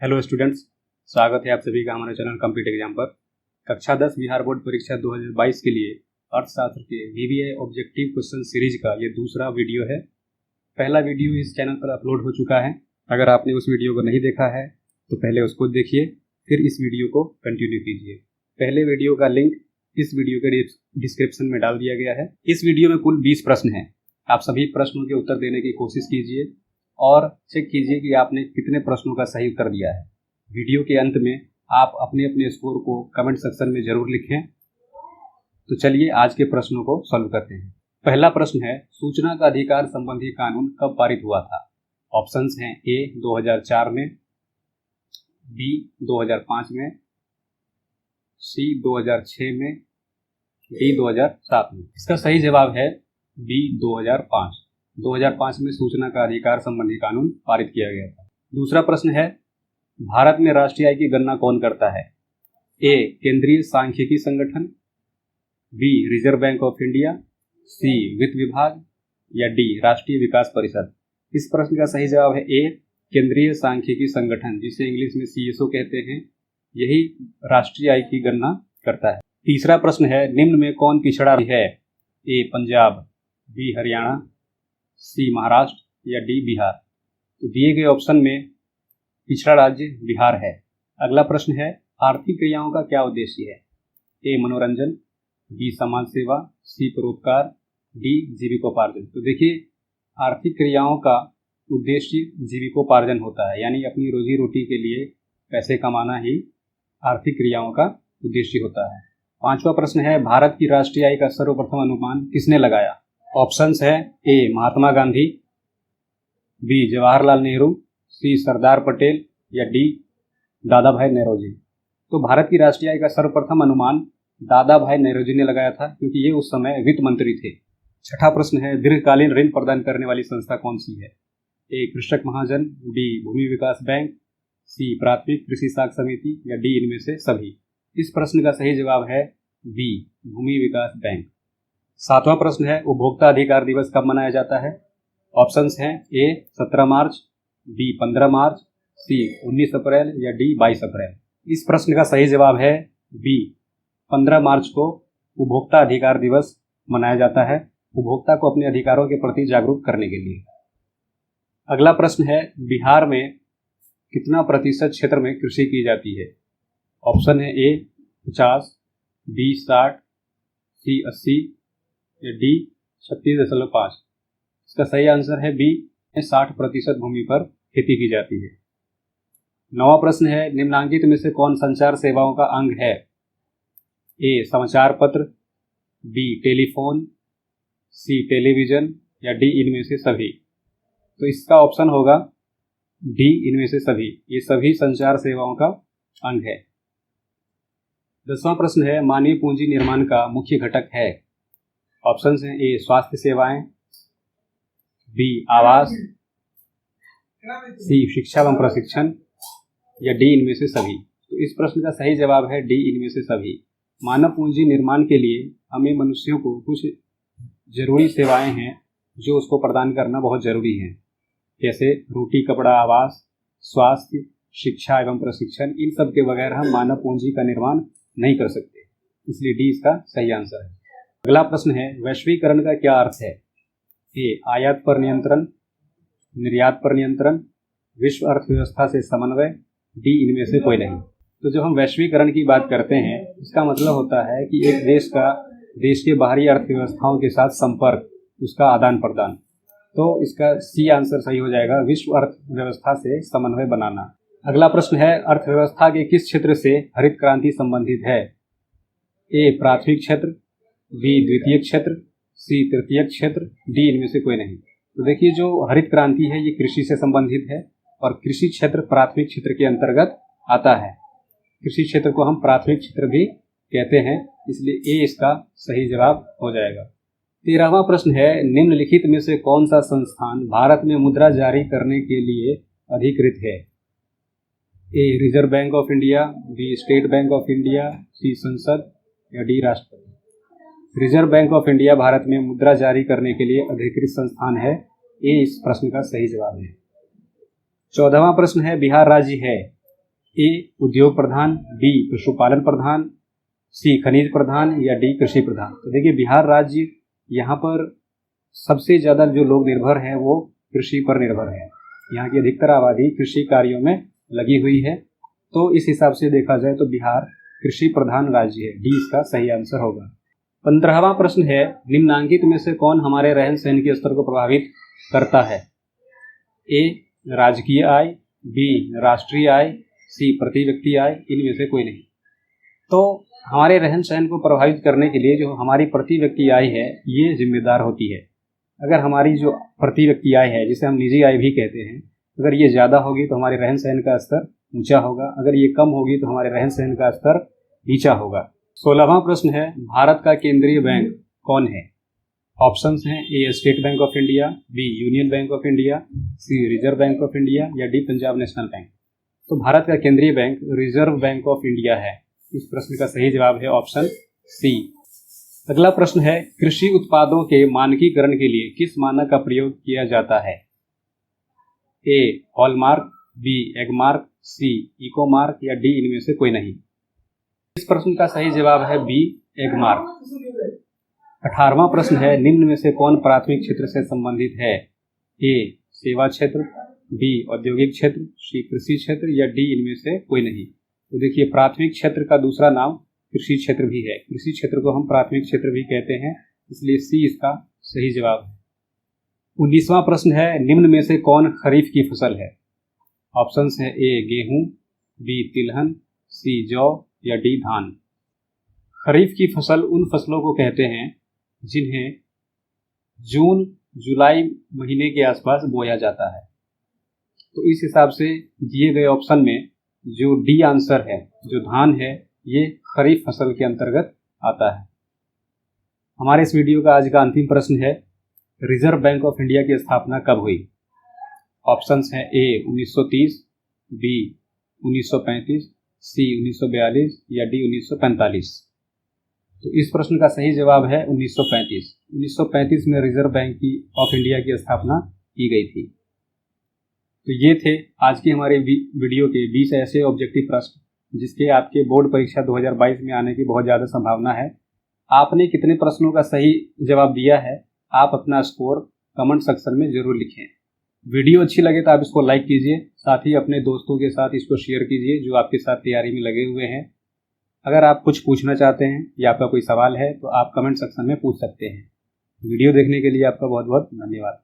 Hello students, स्वागत है आप सभी का हमारे चैनल कंप्यूटर एग्जाम पर। कक्षा 10 बिहार बोर्ड परीक्षा 2022 के लिए अर्थशास्त्र के वीवीए ऑब्जेक्टिव क्वेश्चन सीरीज का ये दूसरा वीडियो है। पहला वीडियो इस चैनल पर अपलोड हो चुका है। अगर आपने उस वीडियो को नहीं देखा है तो पहले उसको देखिए, फिर इस वीडियो को कंटिन्यू कीजिए। पहले वीडियो का लिंक इस वीडियो के डिस्क्रिप्शन में डाल दिया गया है। इस वीडियो में कुल 20 प्रश्न हैं। आप सभी प्रश्नों के उत्तर देने की कोशिश कीजिए और चेक कीजिए कि आपने कितने प्रश्नों का सही उत्तर दिया है। वीडियो के अंत में आप अपने अपने स्कोर को कमेंट सेक्शन में जरूर लिखें। तो चलिए आज के प्रश्नों को सॉल्व करते हैं। पहला प्रश्न है, सूचना का अधिकार संबंधी कानून कब पारित हुआ था? ऑप्शंस हैं ए 2004 में, बी 2005 में, सी 2006 में, डी 2007 में। इसका सही जवाब है बी 2005। 2005 में सूचना का अधिकार संबंधी कानून पारित किया गया था। दूसरा प्रश्न है, भारत में राष्ट्रीय आय की गणना कौन करता है? ए केंद्रीय सांख्यिकी संगठन, B Reserve Bank of India, C वित्त विभाग या डी राष्ट्रीय विकास परिषद। इस प्रश्न का सही जवाब है ए केंद्रीय सांख्यिकी संगठन, जिसे इंग्लिश में सीएसओ कहते हैं। यही राष्ट्रीय आय की गणना करता है। तीसरा प्रश्न है, निम्न में कौन पिछड़ा है? ए पंजाब, बी हरियाणा, सी महाराष्ट्र या डी बिहार। तो दिए गए ऑप्शन में पिछड़ा राज्य बिहार है। अगला प्रश्न है, आर्थिक क्रियाओं का क्या उद्देश्य है? ए मनोरंजन, बी समाज सेवा, सी परोपकार, डी जीविकोपार्जन। तो देखिए, आर्थिक क्रियाओं का उद्देश्य जीविकोपार्जन होता है, यानी अपनी रोजी रोटी के लिए पैसे कमाना ही आर्थिक क्रियाओं का उद्देश्य होता है। पांचवा प्रश्न है, भारत की राष्ट्रीय आय का सर्वप्रथम अनुमान किसने लगाया? ऑप्शंस है ए महात्मा गांधी, बी जवाहरलाल नेहरू, सी सरदार पटेल या डी दादा भाई नौरोजी। तो भारत की राष्ट्रीय आय का सर्वप्रथम अनुमान दादा भाई नौरोजी ने लगाया था, क्योंकि ये उस समय वित्त मंत्री थे। छठा प्रश्न है, दीर्घकालीन ऋण प्रदान करने वाली संस्था कौन सी है? ए कृषक महाजन, बी भूमि विकास बैंक, सी प्राथमिक कृषि साख समिति या डी इनमें से सभी। इस प्रश्न का सही जवाब है बी भूमि विकास बैंक। सातवां प्रश्न है, उपभोक्ता अधिकार दिवस कब मनाया जाता है? ऑप्शंस हैं ए 17 मार्च, बी 15 मार्च, सी 19 अप्रैल या डी 22 अप्रैल। इस प्रश्न का सही जवाब है बी 15 मार्च को उपभोक्ता अधिकार दिवस मनाया जाता है, उपभोक्ता को अपने अधिकारों के प्रति जागरूक करने के लिए। अगला प्रश्न है, बिहार में कितना प्रतिशत क्षेत्र में कृषि की जाती है? ऑप्शन है ए 50, बी 60, सी 80 या डी 36.5। इसका सही आंसर है बी 60% भूमि पर खेती की जाती है। नौवां प्रश्न है, निम्नांकित में से कौन संचार सेवाओं का अंग है? ए समाचार पत्र, बी टेलीफोन, सी टेलीविजन या डी इनमें से सभी। तो इसका ऑप्शन होगा डी इनमें से सभी। ये सभी संचार सेवाओं का अंग है। 10वां प्रश्न है, मानवीय पूंजी निर्माण का मुख्य घटक है? ऑप्शंस हैं ए स्वास्थ्य सेवाएं, बी आवास, सी शिक्षा एवं प्रशिक्षण या डी इनमें से सभी। तो इस प्रश्न का सही जवाब है डी इनमें से सभी। मानव पूंजी निर्माण के लिए हमें मनुष्यों को कुछ जरूरी सेवाएं हैं जो उसको प्रदान करना बहुत जरूरी है, जैसे रोटी कपड़ा आवास, स्वास्थ्य, शिक्षा एवं प्रशिक्षण। इन सब के बगैर हम मानव पूंजी का निर्माण नहीं कर सकते, इसलिए डी इसका सही आंसर है। अगला प्रश्न है, वैश्वीकरण का क्या अर्थ है? ए आयात पर नियंत्रण, निर्यात पर नियंत्रण, विश्व अर्थव्यवस्था से समन्वय, डी इनमें से कोई नहीं। तो जब हम वैश्वीकरण की बात करते हैं, इसका मतलब होता है कि एक देश का देश के बाहरी अर्थव्यवस्थाओं के साथ संपर्क, उसका आदान प्रदान। तो इसका सी आंसर सही हो जाएगा, विश्व अर्थव्यवस्था से समन्वय बनाना। अगला प्रश्न है, अर्थव्यवस्था के किस क्षेत्र से हरित क्रांति संबंधित है? ए प्राथमिक क्षेत्र, बी द्वितीय क्षेत्र, सी तृतीय क्षेत्र, डी इनमें से कोई नहीं। तो देखिए, जो हरित क्रांति है ये कृषि से संबंधित है और कृषि क्षेत्र प्राथमिक क्षेत्र के अंतर्गत आता है। कृषि क्षेत्र को हम प्राथमिक क्षेत्र भी कहते हैं, इसलिए ए इसका सही जवाब हो जाएगा। 13वां प्रश्न है, निम्नलिखित में से कौन सा संस्थान भारत में मुद्रा जारी करने के लिए अधिकृत है? A Reserve Bank of India, B State Bank of India, C संसद या डी राष्ट्रपति। रिजर्व बैंक ऑफ इंडिया भारत में मुद्रा जारी करने के लिए अधिकृत संस्थान है। ए इस प्रश्न का सही जवाब है। 14वां प्रश्न है, बिहार राज्य है ए उद्योग प्रधान, बी पशुपालन प्रधान, सी खनिज प्रधान या डी कृषि प्रधान। तो देखिए बिहार राज्य यहाँ पर सबसे ज़्यादा जो लोग निर्भर हैं वो कृषि पर निर्भर है। यहाँ की अधिकतर आबादी कृषि कार्यों में लगी हुई है। तो इस हिसाब से देखा जाए तो बिहार कृषि प्रधान राज्य है। डी इसका सही आंसर होगा। 15वां प्रश्न है, निम्नांकित में से कौन हमारे रहन सहन के स्तर को प्रभावित करता है? ए राजकीय आय, बी राष्ट्रीय आय, सी प्रति व्यक्ति आय, इनमें से कोई नहीं। तो हमारे रहन सहन को प्रभावित करने के लिए जो हमारी प्रति व्यक्ति आय है ये जिम्मेदार होती है। अगर हमारी जो प्रति व्यक्ति आय है, जिसे हम निजी आय भी कहते हैं, अगर ये ज़्यादा होगी तो हमारे रहन सहन का स्तर ऊंचा होगा, अगर ये कम होगी तो हमारे रहन सहन का स्तर नीचा होगा। 16वां प्रश्न है, भारत का केंद्रीय बैंक कौन है? ऑप्शंस हैं A State Bank of India, B Union Bank of India, C Reserve Bank of India या डी पंजाब नेशनल बैंक। तो भारत का केंद्रीय bank Reserve Bank of India है। इस प्रश्न का सही जवाब है ऑप्शन सी। अगला प्रश्न है, कृषि उत्पादों के मानकीकरण के लिए किस मानक का प्रयोग किया जाता है? ए हॉलमार्क, बी एगमार्क, सी इकोमार्क या डी इनमें से कोई नहीं। इस प्रश्न का सही जवाब है बी एगमार्क। 18वां प्रश्न है, निम्न में से कौन प्राथमिक क्षेत्र से संबंधित है? ए सेवा क्षेत्र, बी औद्योगिक क्षेत्र, सी कृषि क्षेत्र या डी इनमें से कोई नहीं। तो देखिए प्राथमिक क्षेत्र का दूसरा नाम कृषि क्षेत्र भी है। कृषि क्षेत्र को हम प्राथमिक क्षेत्र भी कहते हैं, इसलिए सी इसका सही जवाब है। 19वां प्रश्न है, निम्न में से कौन खरीफ की फसल है? ऑप्शंस है ए गेहूं, बी तिलहन, सी जौ या डी धान। खरीफ की फसल उन फसलों को कहते हैं जिन्हें जून जुलाई महीने के आसपास बोया जाता है। तो इस हिसाब से दिए गए ऑप्शन में जो डी आंसर है, जो धान है, ये खरीफ फसल के अंतर्गत आता है। हमारे इस वीडियो का आज का अंतिम प्रश्न है, रिजर्व बैंक ऑफ इंडिया की स्थापना कब हुई? ऑप्शंस हैं ए 1930, बी 1935, सी 1942 या डी 1945। तो इस प्रश्न का सही जवाब है 1935। 1935 में रिजर्व बैंक ऑफ इंडिया की स्थापना की गई थी। तो ये थे आज की हमारे वीडियो के 20 ऐसे ऑब्जेक्टिव प्रश्न जिसके आपके बोर्ड परीक्षा 2022 में आने की बहुत ज़्यादा संभावना है। आपने कितने प्रश्नों का सही जवाब दिया है, आप अपना स्कोर कमेंट सेक्शन में ज़रूर लिखें। वीडियो अच्छी लगे तो आप इसको लाइक कीजिए, साथ ही अपने दोस्तों के साथ इसको शेयर कीजिए जो आपके साथ तैयारी में लगे हुए हैं। अगर आप कुछ पूछना चाहते हैं या आपका कोई सवाल है तो आप कमेंट सेक्शन में पूछ सकते हैं। वीडियो देखने के लिए आपका बहुत बहुत धन्यवाद।